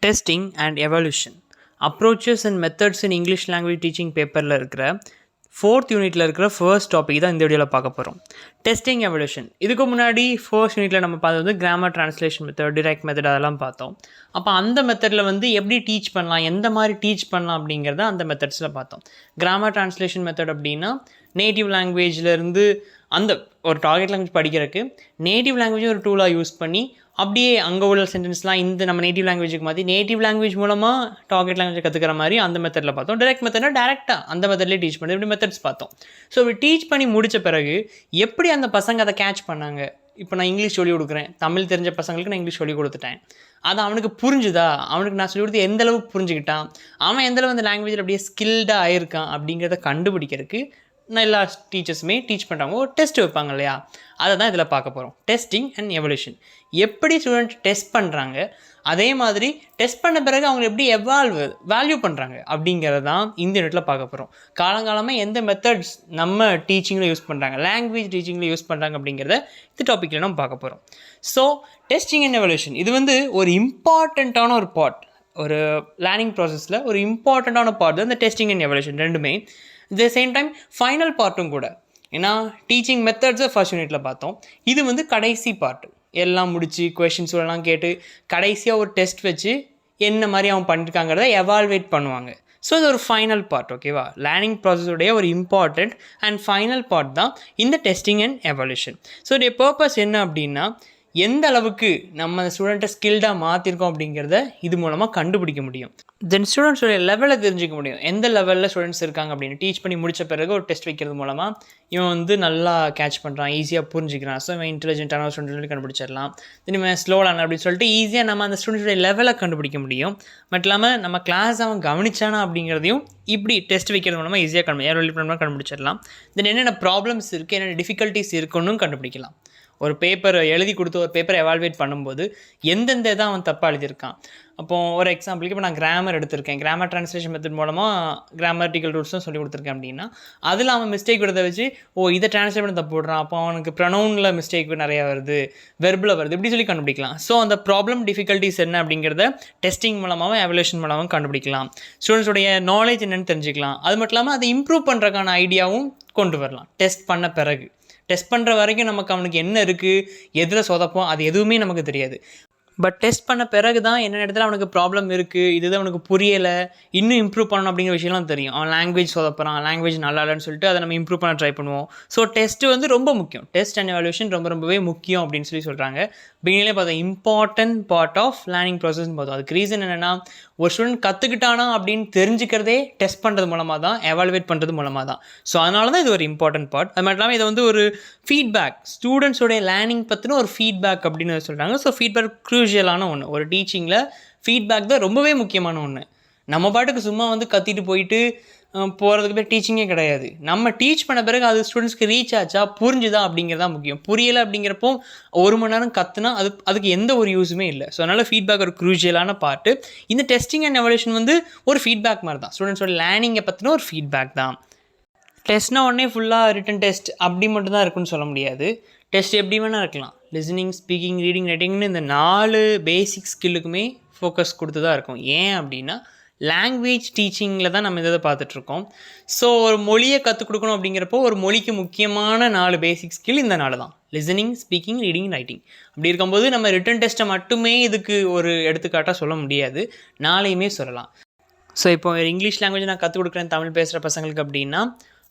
Testing and Evolution Approaches and Methods in English Language Teaching பேப்பரில் இருக்கிற 4th யூனிட்டில் இருக்கிற ஃபர்ஸ்ட் டாபிக் தான் இந்த வீடியோவில் பார்க்க போகிறோம். Testing evolution. இதுக்கு முன்னாடி ஃபர்ஸ்ட் யூனிட்டில் நம்ம பார்த்தது வந்து grammar translation method, direct method அதெல்லாம் பார்த்தோம். அப்போ அந்த மெத்தடில் வந்து எப்படி டீச் பண்ணலாம், எந்த மாதிரி டீச் பண்ணலாம் அப்படிங்கிறத அந்த மெத்தட்ஸில் பார்த்தோம். கிராமர் ட்ரான்ஸ்லேஷன் மெத்தட் அப்படின்னா நேட்டிவ் லாங்குவேஜ்லேருந்து அந்த ஒரு டார்கெட் லாங்குவேஜ் படிக்கிறதுக்கு நேட்டிவ் லாங்குவேஜ் ஒரு டூலாக யூஸ் பண்ணி அப்படியே அங்கே உள்ள சென்டென்ஸ்லாம் இந்த நம்ம நேட்டிவ் லாங்குவேஜுக்கு மாதிரி நேட்டிவ் லாங்குவேஜ் மூலமாக டார்கெட் லாங்குவேஜ் கற்றுக்கிற மாதிரி அந்த மெத்தடில் பார்த்தோம். டைரக்ட் மெத்தட்னா டேரெக்டாக அந்த மெத்தட்லேயே டீச் பண்ணி இப்படி மெத்தட்ஸ் பார்த்தோம். ஸோ இப்படி டீச் பண்ணி முடித்த பிறகு எப்படி அந்த பசங்க அதை கேட்ச் பண்ணாங்க. இப்போ நான் இங்கிலீஷ் சொல்லிக் கொடுக்குறேன், தமிழ் தெரிஞ்ச பசங்களுக்கு நான் இங்கிலீஷ் சொல்லிக் கொடுத்துட்டேன். அது அவனுக்கு புரிஞ்சுதா, அவனுக்கு நான் சொல்லிக் கொடுத்து எந்தளவுக்கு புரிஞ்சுக்கிட்டான், அவன் எந்தளவு அந்த லாங்குவேஜில் அப்படியே ஸ்கில்டாக ஆயிருக்கான் அப்படிங்கிறத கண்டுபிடிக்கிறதுக்கு நான் எல்லா டீச்சர்ஸுமே டீச் பண்ணுறாங்க, ஒரு டெஸ்ட் வைப்பாங்க இல்லையா, அதை தான் இதில் பார்க்க போகிறோம். Testing and evolution. எப்படி ஸ்டூடெண்ட் டெஸ்ட் பண்ணுறாங்க, அதே மாதிரி டெஸ்ட் பண்ண பிறகு அவங்க எப்படி வேல்யூ பண்ணுறாங்க அப்படிங்கிறது தான் இந்த யூனிட்டில் பார்க்க போகிறோம். காலங்காலமாக எந்த மெத்தட்ஸ் நம்ம டீச்சிங்கில் யூஸ் பண்ணுறாங்க, லாங்குவேஜ் டீச்சிங்கில் யூஸ் பண்ணுறாங்க அப்படிங்கிறத இந்த டாப்பிக்கில் நம்ம பார்க்க போகிறோம். ஸோ டெஸ்டிங் அண்ட் எவல்யூஷன் இது வந்து ஒரு இம்பார்ட்டண்ட்டான ஒரு பார்ட், ஒரு லேர்னிங் ப்ராசஸில் ஒரு இம்பார்ட்டண்ட்டான பார்ட் தான் இந்த டெஸ்டிங் அண்ட் எவல்யூஷன் ரெண்டுமே. த சேம் டைம் ஃபைனல் பார்ட்டும் கூட. ஏன்னா டீச்சிங் மெத்தட்ஸை ஃபர்ஸ்ட் யூனிட்டில் பார்த்தோம், இது வந்து கடைசி பார்ட்டு. எல்லாம் முடித்து கொஷின்ஸ் எல்லாம் கேட்டு கடைசியாக ஒரு டெஸ்ட் வச்சு என்ன மாதிரி அவன் பண்ணியிருக்காங்கிறத எவால்வேட் பண்ணுவாங்க. ஸோ இது ஒரு ஃபைனல் பார்ட். ஓகேவா, லேர்னிங் ப்ராசஸோடைய ஒரு இம்பார்ட்டண்ட் அண்ட் ஃபைனல் பார்ட் தான் இந்த டெஸ்டிங் அண்ட் எவல்யூஷன். ஸோ இதோடைய பர்பஸ் என்ன அப்படின்னா, எந்த அளவுக்கு நம்ம ஸ்டூடெண்ட்டை ஸ்கில்டாக மாற்றிருக்கோம் அப்படிங்கிறத இது மூலமாக கண்டுபிடிக்க முடியும். தென் ஸ்டூடெண்ட்ஸோடைய லெவலை தெரிஞ்சிக்க முடியும், எந்த லெவலில் ஸ்டூடெண்ட்ஸ் இருக்காங்க அப்படின்னு. டீச் பண்ணி முடித்த பிறகு ஒரு டெஸ்ட் வைக்கிறது மூலமாக இவன் வந்து நல்லா கேட்ச் பண்ணுறான், ஈஸியாக புரிஞ்சிக்கிறான், ஸோ இவன் இன்டெலிஜென்ட்டான ஸ்டூடெண்ட் சொல்லி கண்டுபிடிச்சிடலாம். தென் இவன் ஸ்லோலான அப்படின்னு சொல்லிட்டு ஈஸியாக நம்ம அந்த ஸ்டூடெண்ட்ஸோடைய லெவலை கண்டுபிடிக்க முடியும். மட்டும் இல்லாமல் நம்ம கிளாஸ் அவன் கவனிச்சானா அப்படிங்கிறதையும் இப்படி டெஸ்ட் வைக்கிறது மூலமாக ஈஸியாக கண்டுபிடிச்சிடலாம். தென் என்னென்ன ப்ராப்ளம்ஸ் இருக்குது, என்னென்ன டிஃபிகல்ட்டிஸ் இருக்குன்னு கண்டுபிடிக்கலாம். ஒரு பேப்பர் எழுதி கொடுத்து ஒரு பேப்பரை எவால்வேட் பண்ணும்போது எந்தெந்த இதை அவன் தப்பாக எழுதியிருக்கான். அப்போது ஒரு எக்ஸாம்பிளுக்கு இப்போ நான் கிராமர் எடுத்திருக்கேன், கிராமர் ட்ரான்ஸ்லேஷன் மெத்தட் மூலமாக கிராமட்டிக்கல் ரூல்ஸும் சொல்லி கொடுத்துருக்கேன் அப்படின்னா அதில் அவன் மிஸ்டேக் விடுறதை வச்சு இதை ட்ரான்ஸ்லேட் பண்ணி தப்பு விடுறான், அப்போ அவனுக்கு ப்ரொனவுனில் மிஸ்டேக் நிறையா வருது, வெர்பில் வருது, இப்படி சொல்லி கண்டுபிடிக்கலாம். ஸோ அந்த ப்ராப்ளம் டிஃபிகல்ட்டிஸ் என்ன அப்படிங்கிறத டெஸ்டிங் மூலமாகவும் எவல்யூஷன் மூலமாகவும் கண்டுபிடிக்கலாம். ஸ்டூடெண்ட்ஸோடைய நாலேஜ் என்னென்னு தெரிஞ்சுக்கலாம். அது மட்டும் இல்லாமல் அதை இம்ப்ரூவ் பண்ணுறதுக்கான ஐடியாவும் கொண்டு வரலாம். டெஸ்ட் பண்ண பிறகு டெஸ்ட் பண்ணுற வரைக்கும் நமக்கு அவனுக்கு என்ன இருக்குது, எதில் சொதப்போம், அது எதுவுமே நமக்கு தெரியாது. பட் டெஸ்ட் பண்ண பிறகு தான் என்ன இடத்துல அவனுக்கு ப்ராப்ளம் இருக்குது, இதுதான் அவனுக்கு புரியலை, இன்னும் இம்ப்ரூவ் பண்ணணும் அப்படிங்கிற விஷயம்லாம் தெரியும். அவன் லாங்குவேஜ் சொதப்புறான், லாங்குவேஜ் நல்லா இல்லைன்னு சொல்லிட்டு அதை நம்ம இம்ப்ரூவ் பண்ண ட்ரை பண்ணுவோம். ஸோ டெஸ்ட்டு வந்து ரொம்ப முக்கியம், டெஸ்ட் அண்ட் எவல்யூஷன் ரொம்பவே முக்கியம் அப்படின்னு சொல்கிறாங்க. பிகினிங்லேயே பார்த்தோம் இம்பார்ட்டன்ட் பார்ட் ஆஃப் லேர்னிங் ப்ராசஸ்ன்னு பார்த்தோம். அதுக்கு ரீசன் என்னென்னா, ஒரு ஸ்டூடெண்ட் கற்றுக்கிட்டானா அப்படின்னு தெரிஞ்சுக்கிறதே டெஸ்ட் பண்ணுறது மூலமாக தான், எவாலுவேட் பண்ணுறது மூலமாக தான். ஸோ அதனால தான் இது ஒரு இம்பார்ட்டன்ட் பார்ட். அது மட்டும் இல்லாமல் இதை வந்து ஒரு ஃபீட்பேக், ஸ்டூடெண்ட்ஸோடைய லேர்னிங் பற்றின ஒரு ஃபீட்பேக் அப்படின்னு சொல்கிறாங்க. ஸோ ஃபீட்பேக் க்ரூஷியலான ஒன்று. ஒரு டீச்சிங்கில் ஃபீட்பேக் தான் ரொம்பவே முக்கியமான ஒன்று. நம்ம பாட்டுக்கு சும்மா வந்து கத்திட்டு போயிட்டு போகிறதுக்கு பேர் டீச்சிங்கே கிடையாது. நம்ம டீச் பண்ண பிறகு அது ஸ்டூடெண்ட்ஸ்க்கு ரீச் ஆச்சா, புரிஞ்சுதா அப்படிங்கிறதா முக்கியம். புரியலை அப்படிங்கிறப்போ 1 மணி நேரம் கற்றுனா அதுக்கு எந்த ஒரு யூஸுமே இல்லை. ஸோ அதனால் ஃபீட்பேக் ஒரு க்ரூஷியலான பார்ட்டு. இந்த டெஸ்டிங் அண்ட் எவல்யூஷன் வந்து ஒரு ஃபீட்பேக் மாதிரி தான், ஸ்டூடெண்ட்ஸோட லேர்னிங்கை பற்றின ஒரு ஃபீட்பேக் தான். டெஸ்ட்னா உடனே ஃபுல்லாக ரிட்டன் டெஸ்ட் அப்படி மட்டும் தான் இருக்குன்னு சொல்ல முடியாது. டெஸ்ட் எப்படி வேணால் இருக்கலாம். லிசனிங், ஸ்பீக்கிங், ரீடிங், ரைட்டிங்னு இந்த 4 பேசிக் ஸ்கில்லுக்குமே ஃபோக்கஸ் கொடுத்து தான் இருக்கும். ஏன் அப்படின்னா லாங்குவேஜ் டீச்சிங்கில் தான் நம்ம இதை பார்த்துட்ருக்கோம். ஸோ ஒரு மொழியை கற்றுக் கொடுக்கணும் அப்படிங்கிறப்போ ஒரு மொழிக்கு முக்கியமான 4 பேசிக் ஸ்கில் இந்த 4 தான்: லிசனிங், ஸ்பீக்கிங், ரீடிங், ரைட்டிங். அப்படி இருக்கும்போது நம்ம ரிட்டன் டெஸ்ட்டை மட்டுமே இதுக்கு ஒரு எடுத்துக்காட்டாக சொல்ல முடியாது, 4ஐயுமே சொல்லலாம். ஸோ இப்போ இங்கிலீஷ் லாங்குவேஜ் நான் கற்றுக் கொடுக்குறேன் தமிழ் பேசுகிற பசங்களுக்கு அப்படின்னா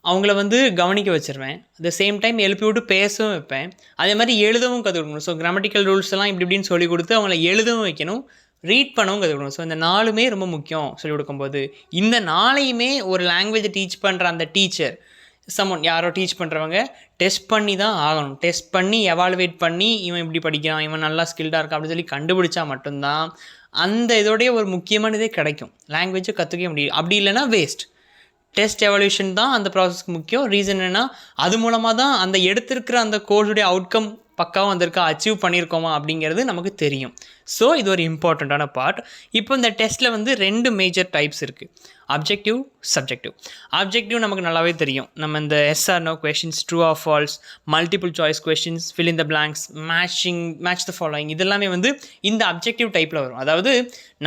அவங்கள வந்து கவனிக்க வச்சுருவேன். அட் சேம் டைம் எழுப்பி விட்டு பேசவும் வைப்பேன். அதே மாதிரி எழுதவும் கற்றுக் கொடுக்கணும். ஸோ கிராமட்டிக்கல் ரூல்ஸ் எல்லாம் இப்படின்னு சொல்லிக் கொடுத்து அவங்கள எழுதவும் வைக்கணும், ரீட் பண்ணவும் கற்றுக்கணும். ஸோ இந்த 4மே ரொம்ப முக்கியம் சொல்லிக் கொடுக்கும்போது. இந்த 4ஐயுமே ஒரு லாங்குவேஜை டீச் பண்ணுற அந்த டீச்சர், யாரோ டீச் பண்ணுறவங்க டெஸ்ட் பண்ணி தான் ஆகணும். டெஸ்ட் பண்ணி எவாலுவேட் பண்ணி இவன் இப்படி படிக்கிறான், இவன் நல்லா ஸ்கில்டாக இருக்கான் அப்படின்னு சொல்லி கண்டுபிடிச்சா மட்டும்தான் அந்த இதோடைய ஒரு முக்கியமான இதே கிடைக்கும், லாங்குவேஜை கற்றுக்க முடியும். அப்படி இல்லைன்னா வேஸ்ட். டெஸ்ட் எவல்யூஷன் தான் அந்த ப்ராசஸ்க்கு முக்கியம். ரீசன் என்னென்னா அது மூலமாக தான் அந்த எடுத்திருக்கிற அந்த கோர்ஸுடைய அவுட்கம் பக்காவாக வந்திருக்கா, அச்சீவ் பண்ணியிருக்கோமா அப்படிங்கிறது நமக்கு தெரியும். ஸோ இது ஒரு இம்பார்ட்டண்ட்டான பார்ட். இப்போ இந்த டெஸ்ட்டில் வந்து 2 மேஜர் டைப்ஸ் இருக்குது, அப்ஜெக்டிவ், சப்ஜெக்டிவ். அப்ஜெக்டிவ் நமக்கு நல்லாவே தெரியும். நம்ம இந்த yes or no questions, true or false, multiple choice questions, fill in the blanks, match the following, இதெல்லாமே வந்து இந்த அப்ஜெக்டிவ் டைப்பில் வரும். அதாவது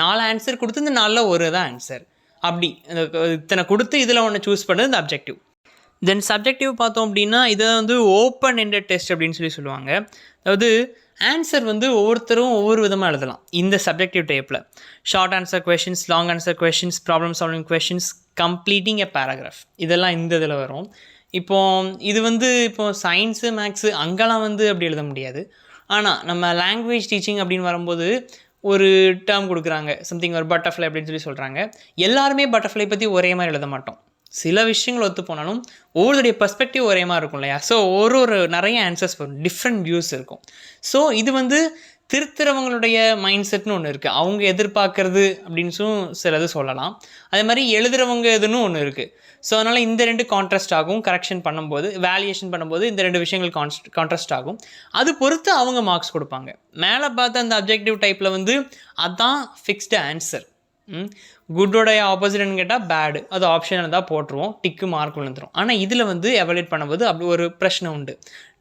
4 ஆன்சர் கொடுத்து இந்த 4ல் ஒரு தான் ஆன்சர், அப்படி இத்தனை கொடுத்து இதில் ஒன்று சூஸ் பண்ணுறது இந்த அப்ஜெக்டிவ். தென் சப்ஜெக்டிவ் பார்த்தோம் அப்படின்னா இதை வந்து ஓப்பன் எண்டட் டெஸ்ட் அப்படின்னு சொல்லுவாங்க. அதாவது ஆன்சர் வந்து ஒவ்வொருத்தரும் ஒவ்வொரு விதமாக எழுதலாம் இந்த சப்ஜெக்டிவ் டைப்பில். Short answer questions, long answer questions, problem solving questions, completing a paragraph, இதெல்லாம் இந்த இதில் வரும். இப்போது இது வந்து இப்போது சயின்ஸு மேக்ஸு அங்கெல்லாம் வந்து அப்படி எழுத முடியாது. ஆனால் நம்ம லாங்குவேஜ் டீச்சிங் அப்படின்னு வரும்போது ஒரு டேர்ம் கொடுக்குறாங்க, சம்திங் ஒரு பட்டர்ஃப்ளை அப்படின்னு சொல்கிறாங்க. எல்லாருமே பட்டர்ஃப்ளை பற்றி ஒரே மாதிரி எழுத மாட்டோம். சில விஷயங்கள் ஒத்து போனாலும் ஒவ்வொருடைய பர்ஸ்பெக்டிவ் ஒரே மாதிரி இருக்கும் இல்லையா? ஸோ ஒரு நிறைய ஆன்சர்ஸ் வரும், டிஃப்ரெண்ட் வியூஸ் இருக்கும். ஸோ இது வந்து திருத்துறவங்களுடைய மைண்ட் செட்னு ஒன்று இருக்குது, அவங்க எதிர்பார்க்கறது அப்படின்னு சிலது சொல்லலாம். அதே மாதிரி எழுதுகிறவங்க எதுன்னு ஒன்று இருக்குது. ஸோ அதனால் இந்த 2 கான்ட்ராஸ்ட் ஆகும். கரெக்ஷன் பண்ணும்போது, வேல்யூஷன் பண்ணும்போது இந்த 2 விஷயங்கள் கான்ட்ராஸ்ட் ஆகும். அது பொறுத்து அவங்க மார்க்ஸ் கொடுப்பாங்க. மேலே பார்த்த அந்த அப்ஜெக்டிவ் டைப்பில் வந்து அதுதான் ஃபிக்ஸ்டு ஆன்சர். குட்டோடைய ஆப்போசிட்னு கேட்டால் பேடு, அது ஆப்ஷனில் தான் போட்டுருவோம், டிக்கு மார்க் விழுந்துடும். ஆனால் இதில் வந்து எவலேட் பண்ணும்போது அப்படி ஒரு பிரச்சனை உண்டு.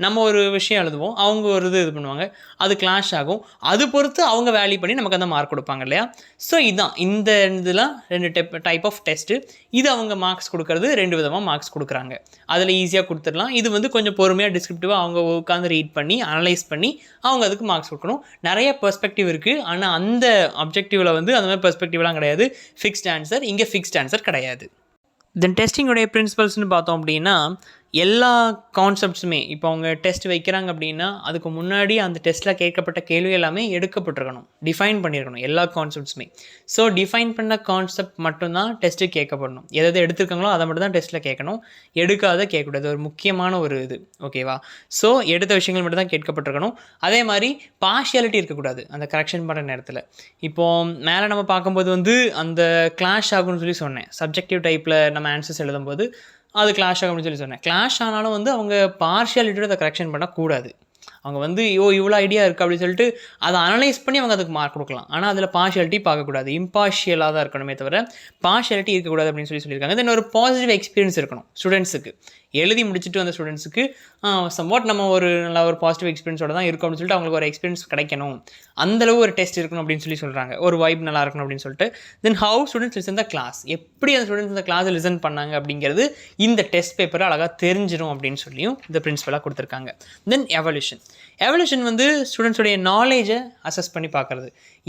நம்ம ஒரு விஷயம் எழுதுவோம், அவங்க ஒரு இது பண்ணுவாங்க, அது கிளாஷ் ஆகும். அது பொறுத்து அவங்க வேல்யூ பண்ணி நமக்கு அந்த மார்க் கொடுப்பாங்க இல்லையா? ஸோ இதுதான் இந்த இதெல்லாம் 2 டைப் ஆஃப் டெஸ்ட்டு. இது அவங்க மார்க்ஸ் கொடுக்கறது 2 விதமாக மார்க்ஸ் கொடுக்குறாங்க. அதில் ஈஸியாக கொடுத்துடலாம். இது வந்து கொஞ்சம் பொறுமையாக டிஸ்கிரிப்டிவாக அவங்க உட்காந்து ரீட் பண்ணி அனலைஸ் பண்ணி அவங்க அதுக்கு மார்க்ஸ் கொடுக்கணும். நிறைய பெர்ஸ்பெக்டிவ் இருக்குது. ஆனால் அந்த அப்ஜெக்டிவில் வந்து அந்த மாதிரி பெர்ஸ்பெக்டிவ்லாம் கிடையாது. ஃபிக்ஸ்ட் ஆன்சர், இங்கே ஃபிக்ஸ்ட் ஆன்சர் கிடையாது. தென் டெஸ்டிங்கோடைய பிரின்சிபல்ஸ்னு பார்த்தோம் அப்படின்னா எல்லா கான்செப்ட்ஸுமே இப்போ அவங்க டெஸ்ட் வைக்கிறாங்க அப்படின்னா அதுக்கு முன்னாடி அந்த டெஸ்ட்டில் கேட்கப்பட்ட கேள்வி எல்லாமே எடுக்கப்பட்டிருக்கணும், டிஃபைன் பண்ணியிருக்கணும் எல்லா கான்செப்ட்ஸுமே. ஸோ டிஃபைன் பண்ண கான்செப்ட் மட்டும்தான் டெஸ்ட்டு கேட்கப்படணும். எதாவது எடுத்துருக்காங்களோ அதை மட்டும் தான் டெஸ்ட்டில் கேட்கணும், எடுக்காத கேட்கக்கூடாது. ஒரு முக்கியமான ஒரு இது, ஓகேவா? ஸோ எடுத்த விஷயங்கள் மட்டும் தான் கேட்கப்பட்டிருக்கணும். அதே மாதிரி பார்ஷியாலிட்டி இருக்கக்கூடாது அந்த கரெக்ஷன் பண்ணுற நேரத்தில். இப்போது மேலே நம்ம பார்க்கும்போது வந்து அந்த கிளாஷ் ஆகும்னு சொன்னேன். சப்ஜெக்டிவ் டைப்பில் நம்ம ஆன்சர்ஸ் எழுதும்போது அது கிளாஷ் ஆகும் அப்படின்னு சொன்னேன். கிளாஷ் ஆனாலும் வந்து அவங்க பார்ஷியாலிட்டியோட அதை கரெக்ஷன் பண்ணக்கூடாது. அவங்க வந்து இவ்வளோ ஐடியா இருக்குது அப்படின்னு சொல்லிட்டு அதை அனலைஸ் பண்ணி அவங்க அதுக்கு மார்க் கொடுக்கலாம். ஆனால் அதில் பார்ஷியாலிட்டி பார்க்கக்கூடாது, இம்பார்ஷியலாக தான் இருக்கணுமே தவிர பார்ஷியாலிட்டி இருக்கக்கூடாது அப்படின்னு சொல்லியிருக்காங்க. தென் ஒரு பாசிட்டிவ் எக்ஸ்பீரியன்ஸ் இருக்கணும் ஸ்டூடெண்ட்ஸுக்கு. எழுதி முடிச்சுட்டு வந்த ஸ்டூடெண்ட்ஸுக்கு சம்வாட் நம்ம ஒரு நல்லா ஒரு பாசிட்டிவ் எக்ஸ்பீரியன்ஸோட தான் இருக்கும் அப்படின்னு சொல்லிட்டு அவங்களுக்கு ஒரு எக்ஸ்பீரியன்ஸ் கிடைக்கணும், அந்தளவு ஒரு டெஸ்ட் இருக்கணும் அப்படின்னு சொல்கிறாங்க. ஒரு வைப் நல்லா இருக்கணும் அப்படின்னு சொல்லிட்டு. Then how students listen the class, எப்படி அந்த ஸ்டூடெண்ட்ஸ் இந்த கிளாஸை லிசன் பண்ணாங்க அப்படிங்கிறது இந்த டெஸ்ட் பேப்பரை அழகாக தெரிஞ்சிடும் அப்படின்னு சொல்லியும் இந்த பிரின்சிபலாக கொடுத்துருக்காங்க. தென் எவல்யூஷன் வந்து ஸ்டூடெண்ட்ஸோடைய நாலேஜை அசஸ் பண்ணி பார்க்குறது,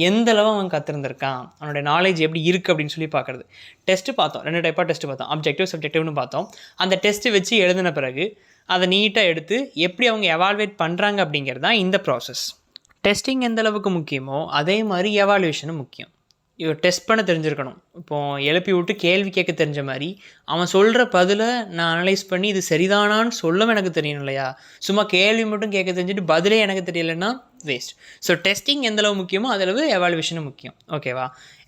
எந்தளவு அவன் கற்றுருந்துருக்கான், அவனுடைய நாலேஜ் எப்படி இருக்குது அப்படின்னு சொல்லி பார்க்குறது. டெஸ்ட்டு பார்த்தோம், 2 டைப்பாக டெஸ்ட்டு பார்த்தோம், அப்ஜெக்டிவ் சப்ஜெக்டிவ்னு பார்த்தோம். அந்த டெஸ்ட்டு வச்சு எழுதின பிறகு அதை நீட்டாக எடுத்து எப்படி அவங்க எவால்வேட் பண்ணுறாங்க அப்படிங்கிறது தான் இந்த ப்ராசஸ். டெஸ்டிங் எந்த அளவுக்கு முக்கியமோ அதே மாதிரி எவால்யூஷனும் முக்கியம். டெஸ்ட் பண்ண தெரிஞ்சிருக்கணும். இப்போது எழுப்பி விட்டு கேள்வி கேட்க தெரிஞ்ச மாதிரி அவன் சொல்கிற பதிலை நான் அனலைஸ் பண்ணி இது சரிதானான்னு சொல்லவும் எனக்கு தெரியணும் இல்லையா? சும்மா கேள்வி மட்டும் கேட்க தெரிஞ்சுட்டு பதிலே எனக்கு தெரியலைன்னா வேஸ்ட். ஸோ டெஸ்டிங் எந்தளவு முக்கியமோ அதளவு எவால்வேஷனும் முக்கியம், ஓகேவா?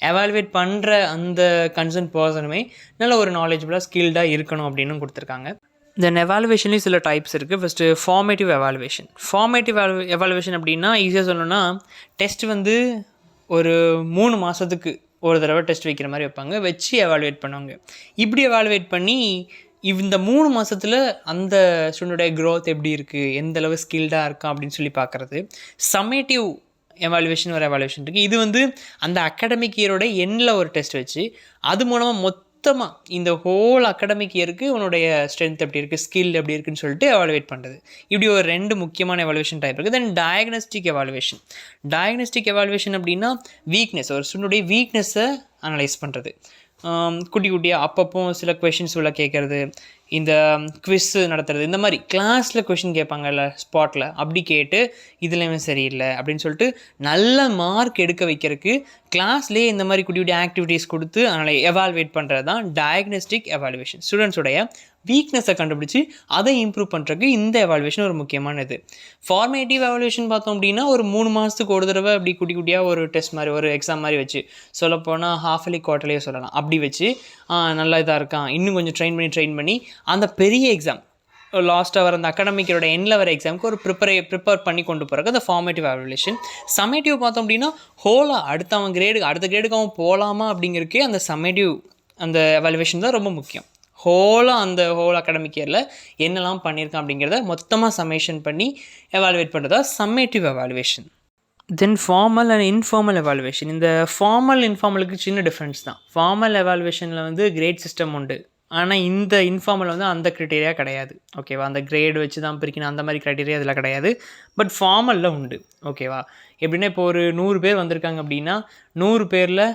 எவால்வேட் பண்ணுற அந்த கன்சர்ன் பர்சனுமே நல்ல ஒரு நாலேஜபிளாக ஸ்கில்டாக இருக்கணும் அப்படின்னு கொடுத்துருக்காங்க. தென் எவாலுவேஷன்லேயும் சில டைப்ஸ் இருக்குது. First formative evaluation. Formative evaluation அப்படின்னா ஈஸியாக சொல்லணும்னா டெஸ்ட் வந்து ஒரு 3 மாதத்துக்கு ஒரு தடவை டெஸ்ட் வைக்கிற மாதிரி வைப்பாங்க, வச்சு எவாலுவேட் பண்ணுவாங்க. இப்படி எவாலுவேட் பண்ணி இந்த 3 மாதத்தில் அந்த ஸ்டூடெண்ட்டோடைய க்ரோத் எப்படி இருக்குது, எந்த அளவு ஸ்கில்டாக இருக்கா அப்படின்னு சொல்லி பார்க்குறது. சம்மேட்டிவ் எவாலுவேஷன் ஒரு எவாலுவேஷன் இருக்குது. இது வந்து அந்த அகாடமிக் இயரோட எண்ணில் ஒரு டெஸ்ட் வச்சு அது மூலமாக மொத்தமாக இந்த ஹோல் அகாடமிக் இயருக்கு உன்னுடைய ஸ்ட்ரென்த் எப்படி இருக்குது, ஸ்கில் எப்படி இருக்குன்னு சொல்லிட்டு எவாலுவேட் பண்ணுறது. இப்படி ஒரு 2 முக்கியமான எவாலுவேஷன் டைப் இருக்குது. தென் டயக்னஸ்டிக் எவாலுவேஷன். டயக்னஸ்டிக் எவாலுவேஷன் அப்படின்னா வீக்னஸ், ஒரு ஸ்டூடெண்ட்டுடைய வீக்னஸை அனலைஸ் பண்ணுறது. குட்டி குட்டியாக அப்பப்போ சில கொஷின்ஸ் உள்ள கேட்குறது, இந்த குவிஸ் நடத்துறது, இந்த மாதிரி கிளாஸில் கொஷின் கேட்பாங்கல்ல ஸ்பாட்டில், அப்படி கேட்டு இதுலையுமே சரியில்லை அப்படின்னு சொல்லிட்டு நல்ல மார்க் எடுக்க வைக்கிறதுக்கு கிளாஸ்லேயே இந்த மாதிரி குட்டி குட்டி ஆக்டிவிட்டீஸ் கொடுத்து அதனால் எவால்வேட் பண்ணுறது தான் டயக்னஸ்டிக் எவாலுவேஷன். ஸ்டூடெண்ட்ஸோடைய வீக்னஸை கண்டுபிடிச்சி அதை இம்ப்ரூவ் பண்ணுறதுக்கு இந்த எவாலுவேஷன் ஒரு முக்கியமானது. ஃபார்மேட்டிவ் எவாலுவேஷன் பார்த்தோம் அப்படின்னா ஒரு 3 மாதத்துக்கு ஒரு தடவை அப்படி குட்டி குட்டியாக ஒரு டெஸ்ட் மாதிரி ஒரு எக்ஸாம் மாதிரி வச்சு, சொல்லப்போனால் ஹாஃப்லி குவார்ட்டர்லியே சொல்லலாம், அப்படி வச்சு நல்லா இதாக இருக்கான் இன்னும் கொஞ்சம் ட்ரெயின் பண்ணி அந்த பெரிய எக்ஸாம் லாஸ்ட்டாக வர அந்த அகாடமிக்கோட எண்டில் வர எக்ஸாமுக்கு ஒரு ப்ரிப்பேர் பண்ணி கொண்டு போகிறக்கு அந்த ஃபார்மேட்டிவ் எவாலுவேஷன். சம்மேட்டிவ் பார்த்தோம் அப்படின்னா ஹோலாக அடுத்த கிரேடுக்கு அவன் போகலாமா அப்படிங்கிறக்கே அந்த சம்மேட்டிவ் அந்த எவாலுவேஷன் தான் ரொம்ப முக்கியம். அந்த ஹோல் அகாடமிக் இயரில் என்னெல்லாம் பண்ணியிருக்கான் அப்படிங்கிறத மொத்தமாக சம்மேஷன் பண்ணி எவாலுவேட் பண்ணுறதா summative evaluation. Then formal and informal evaluation. இந்த ஃபார்மல் இன்ஃபார்மலுக்கு சின்ன டிஃப்ரென்ஸ் தான். ஃபார்மல் எவாலுவேஷனில் வந்து கிரேட் சிஸ்டம் உண்டு, ஆனால் இந்த இன்ஃபார்மல் வந்து அந்த க்ரைட்டீரியா கிடையாது. ஓகேவா, அந்த கிரேடு வச்சு தான் பிரிக்கணும் அந்த மாதிரி க்ரைட்டீரியா இதில் கிடையாது. பட் ஃபார்மலில் உண்டு. ஓகேவா, எப்படின்னா இப்போ ஒரு 100 பேர் வந்திருக்காங்க அப்படின்னா 100 பேரில்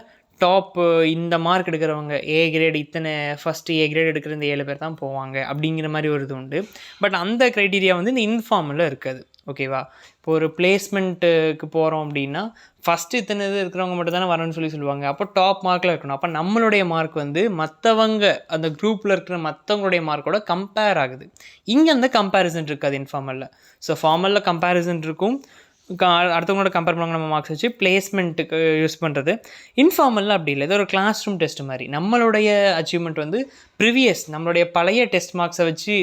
டாப்பு இந்த மார்க் எடுக்கிறவங்க A grade first A grade எடுக்கிற இந்த 7 பேர் தான் போவாங்க அப்படிங்கிற மாதிரி ஒரு இது உண்டு. பட் அந்த க்ரைட்டீரியா வந்து இந்த இன்ஃபார்மலில் இருக்காது. ஓகேவா, இப்போ ஒரு பிளேஸ்மெண்ட்டுக்கு போகிறோம் அப்படின்னா ஃபஸ்ட்டு இத்தனை இது இருக்கிறவங்க மட்டும் தானே வரணும்னு சொல்லுவாங்க. அப்போ டாப் மார்க்கில் இருக்கணும். அப்போ நம்மளுடைய மார்க் வந்து மற்றவங்க அந்த குரூப்பில் இருக்கிற மற்றவங்களுடைய மார்க்கோட கம்பேர் ஆகுது. இங்கே அந்த கம்பேரிசன் இருக்காது இன்ஃபார்மலில். ஸோ ஃபார்மலில் கம்பேரிசன் இருக்கும், அடுத்தவங்களோட கம்பேர் பண்ணுவாங்க நம்ம மார்க்ஸ் வச்சு பிளேஸ்மெண்ட்டுக்கு யூஸ் பண்ணுறது. இன்ஃபார்மலில் அப்படி இல்லை, இது ஒரு கிளாஸ் ரூம் டெஸ்ட் மாதிரி. நம்மளுடைய அச்சீவ்மெண்ட் வந்து நம்மளுடைய பழைய டெஸ்ட் மார்க்ஸை வச்சு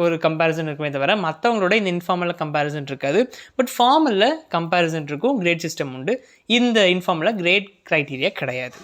ஒரு கம்பேரிசன் இருக்குமே தவிர மற்றவங்களோட இந்த இன்ஃபார்மலில் கம்பேரிசன் இருக்காது. பட் ஃபார்மலில் கம்பேரிசன் இருக்கும், கிரேட் சிஸ்டம் உண்டு. இந்த இன்ஃபார்மலில் கிரேட் க்ரைட்டீரியா கிடையாது.